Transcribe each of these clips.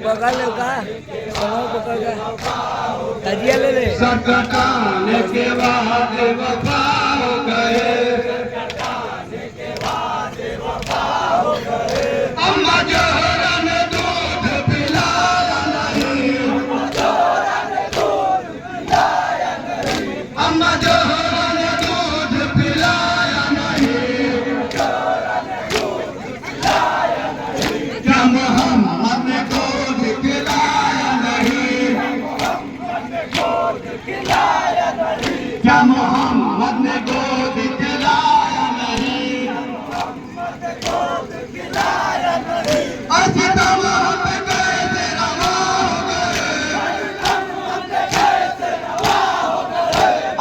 पकड़ लो का पकड़ का तजिया ले ले सटकाने के बाद वफा हो गए। अम्मा जोहरा ने दूध पिलाया नहीं, अम्मा जोहरा ने दूध पिलाया नहीं, क्या मोहम्मद ने दूध पिलाया नहीं, क्या मोहम्मद ने गोद खिलाया नहीं, ऐसी तबाह पे कैसे रवा हो गए,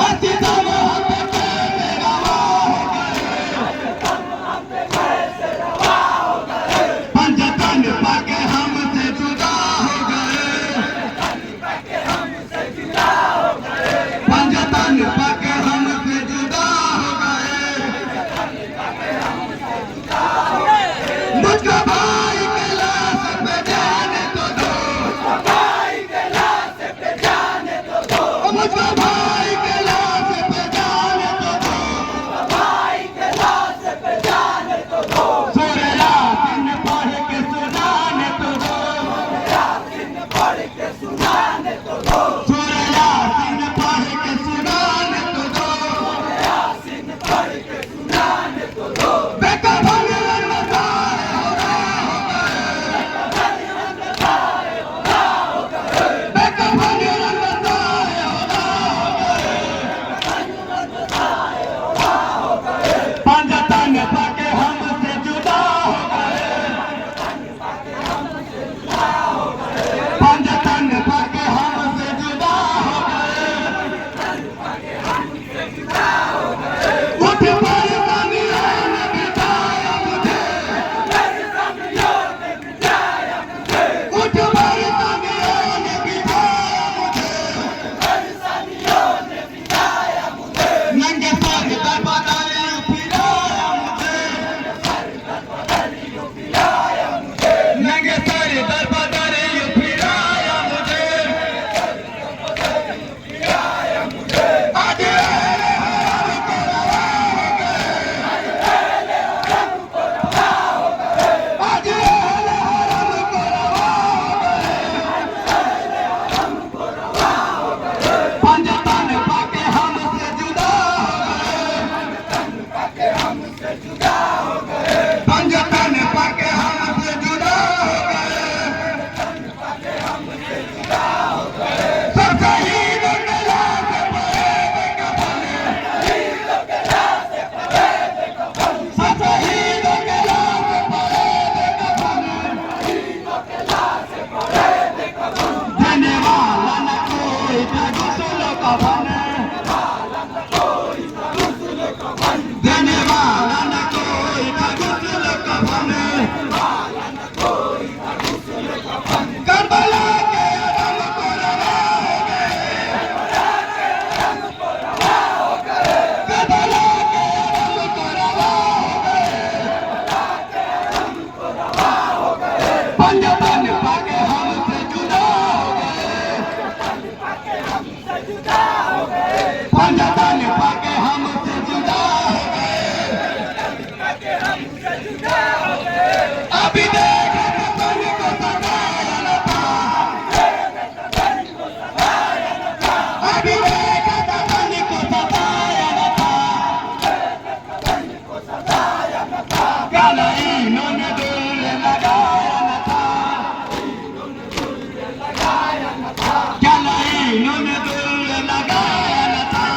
ऐसी तबाह पे कैसे रवा हो गए, पंजतन पाके हमसे जुदा हो गए, पंजतन पाके हमसे जुदा हो गए। मुझको भाई के लाश पे जाने तो दो, मुझको भाई के लाश पे जाने तो दो, मुझको भाई के लाश पे जाने तो दो, भाई के लाश पे जाने तो दो, सूरह यासीन पढ़ के सुनाने तो दो, यासीन पढ़ के सुनाने तो दो, सूरह यासीन पढ़ के सुनाने तो दो, यासीन पढ़ के सुनाने तो दो। बेटा भगवान बताए हो गए, बेटा भगवान बताए हो गए, पंजतन पाके हमसे जुदा हो गए, पंजतन पाके हमसे जुदा हो गए, उठ परेशानियों ने बिठाया मुझे, उठ परेशानियों ने बिठाया मुझे, नंगे सर दरबारियों फिराया मुझे, नंगे सर दरबारियों फिराया मुझे, आज अहले हराम को रवा हो गए, आज अहले हराम को रवा हो गए, पंजतन पाके हमसे जुदा हो गए, पंजतन पाके हमसे जुदा हो गए, सब शहीदों के लाश पड़े थे कफन, सब शहीदों के लाश पड़े थे कफन, देने वाला न कोई था गुस्ल कफन, देने वाला न कोई था गुस्ल कफन, करबला के रंग को रवा हो गए, करबला के रंग को रवा हो गए, पंजतन पाके हमसे जुदा हो गए, पंजतन पाके हमसे जुदा हो गए, अभी देख तन को सताया न था, अभी देख तन को सताया न था, काला इन्होंने दिल लगाया न था, काला इन्होंने दिल लगाया न था,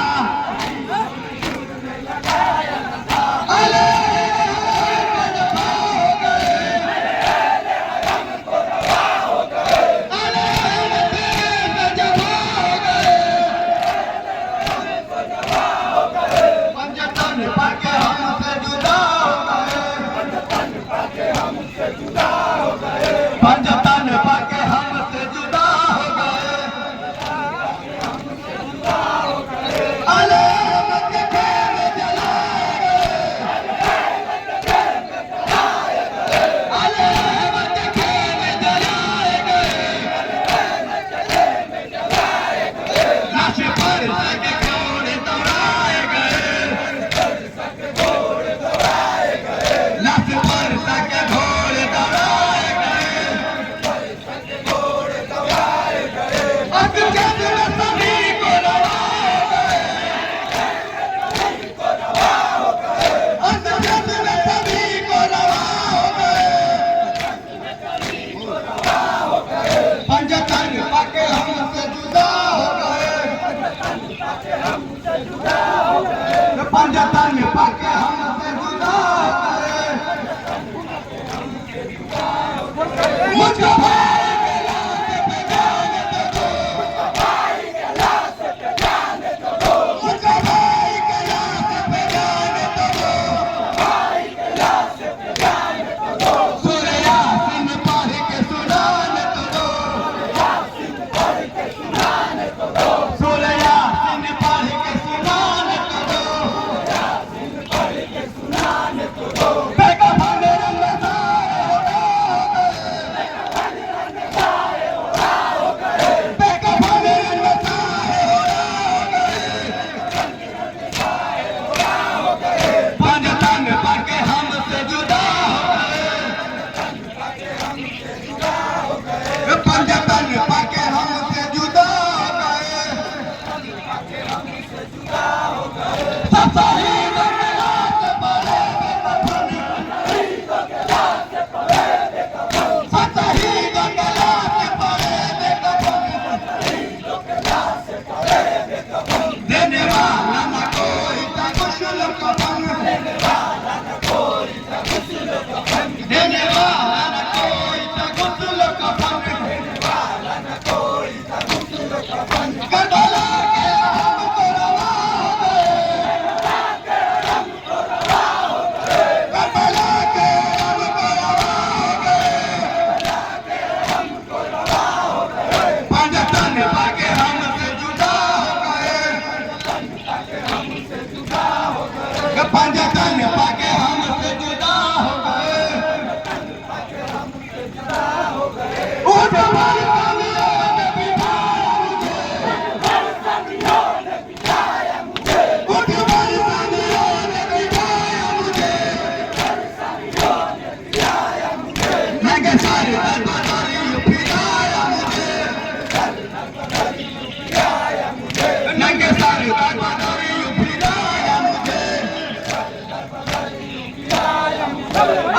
पंजतन पाके हमसे जुदा करे मुझको भाई के लाश पे जाने तो दो भाई के लाश पे जाने तो दो मुझको भाई के लाश पे जाने तो दो भाई के लाश पे जाने तो दो सूर्य यासीन पढ़ के सुनाने तो दो यासीन पढ़ के सुनाने तो दो सूर्य यासीन पढ़ के सुनाने तो दो यासीन पढ़ के सुनाने तो दो बेकफन रंग सारे हो गए बेकफन रंग सारे हो गए पंजतन पाके हमसे जुदा हो गए पंजतन पाके हमसे जुदा हो गए सब शहीदों के लाश पड़े बेकफन सब शहीदों के लाश पड़े बेकफन देने वाला न कोई था गुस्ल कफन देने वाला न कोई था गुस्ल कफन करबला के हमको रवा हो गए करबला के हमको रवा हो गए पंजतन पाके हमसे जुदा हो गए पंजतन पाके हमसे जुदा हो गए उठ भाई सामियों ने बिठाया मुझे उठ भाई सामियों ने बिठाया मुझे लगे सारे दरबारी फिराया मुझे लगे सारे दरबारी फिराया मुझे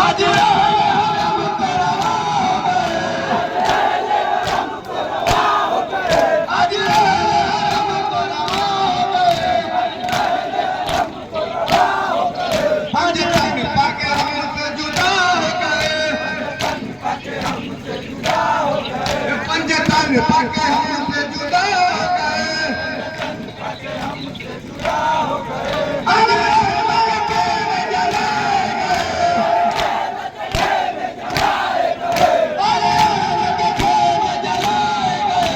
आज हमको रवा हो गए आज हमको रवा हो गए पंजतन पाके हमसे जुदा हो गए पंजतन पाके हमसे जुदा हो गए अंग्रेज के में जलाए गए अरे के में जलाए गए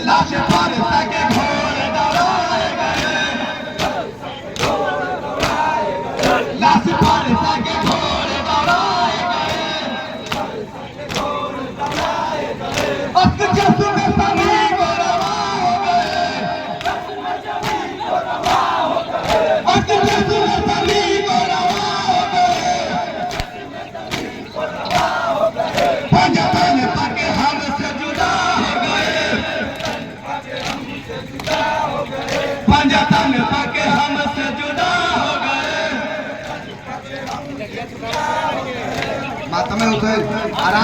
लाश पर सके घोर दौड़ाए गए लाश पर सके घोर दौड़ाए गए अस्त जस्म सभी को रवा हो गए अस्त जस्म सभी को रवा हो गए पंजतन पाके हमसे जुदा हो गए पंजतन पाके हमसे जुदा हो गए माता में उठे आराम